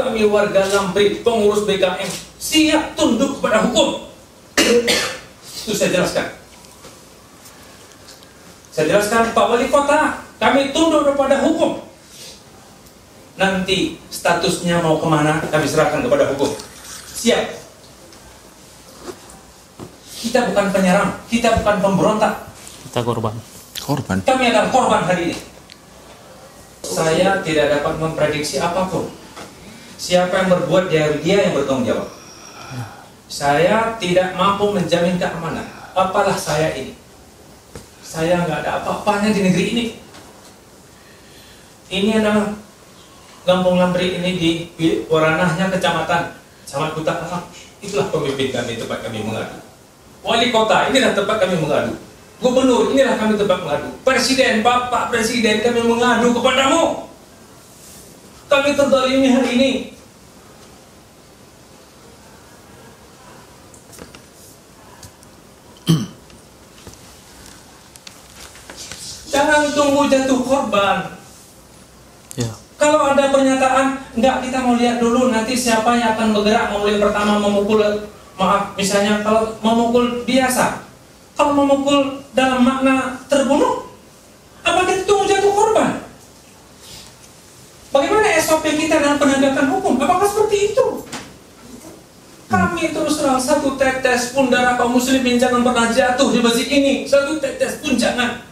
kami warga Lampri, pengurus BKM, siap tunduk kepada hukum. Itu saya jelaskan. Saya jelaskan, Pak Wali Kota, kami tunduk kepada hukum. Nanti statusnya mau kemana, kami serahkan kepada hukum. Siap. Kita bukan penyerang, kita bukan pemberontak. Kita korban. Korban? Kami adalah korban hari ini. Saya tidak dapat memprediksi apapun. Siapa yang berbuat, dia yang bertanggung jawab. Saya tidak mampu menjamin keamanan. Apalah saya ini. Saya nggak ada apa-apanya di negeri ini. Ini adalah Kampung Lampri ini di ranahnya kecamatan Kuta Alam. Itulah pemimpin kami, tempat kami mengadu. Wali kota, inilah tempat kami mengadu. Gubernur, inilah kami tempat mengadu. Presiden, Bapak Presiden, kami mengadu kepadamu. Kami terzalimi hari ini. Jangan tunggu jatuh korban. Ya. Kalau ada pernyataan, enggak, kita mau lihat dulu nanti siapa yang akan bergerak mulai pertama memukul. Maaf, misalnya kalau memukul biasa, kalau memukul dalam makna terbunuh, apa kita tunggu jatuh korban? Bagaimana SOP kita dalam penegakan hukum? Apakah seperti itu? Kami terus terang, satu tetes pun darah kaum muslimin jangan pernah jatuh di masjid ini. Satu tetes pun jangan.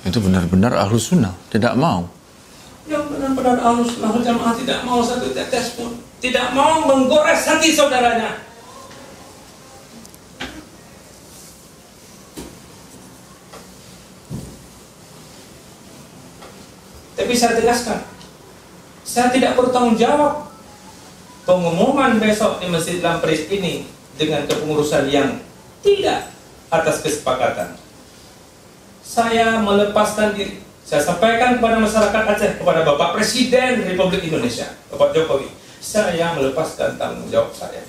Itu benar-benar Ahlus Sunnah tidak mau. Yang benar-benar Ahlus Sunnah wal Jamaah tidak mau satu tetes pun, tidak mau menggores hati saudaranya. Tapi saya tegaskan, saya tidak bertanggung jawab pengumuman besok di Masjid Lampri ini dengan kepengurusan yang tidak atas kesepakatan. Saya melepaskan diri. Saya sampaikan kepada masyarakat Aceh, kepada Bapak Presiden Republik Indonesia, Bapak Jokowi, saya melepaskan tanggung jawab saya.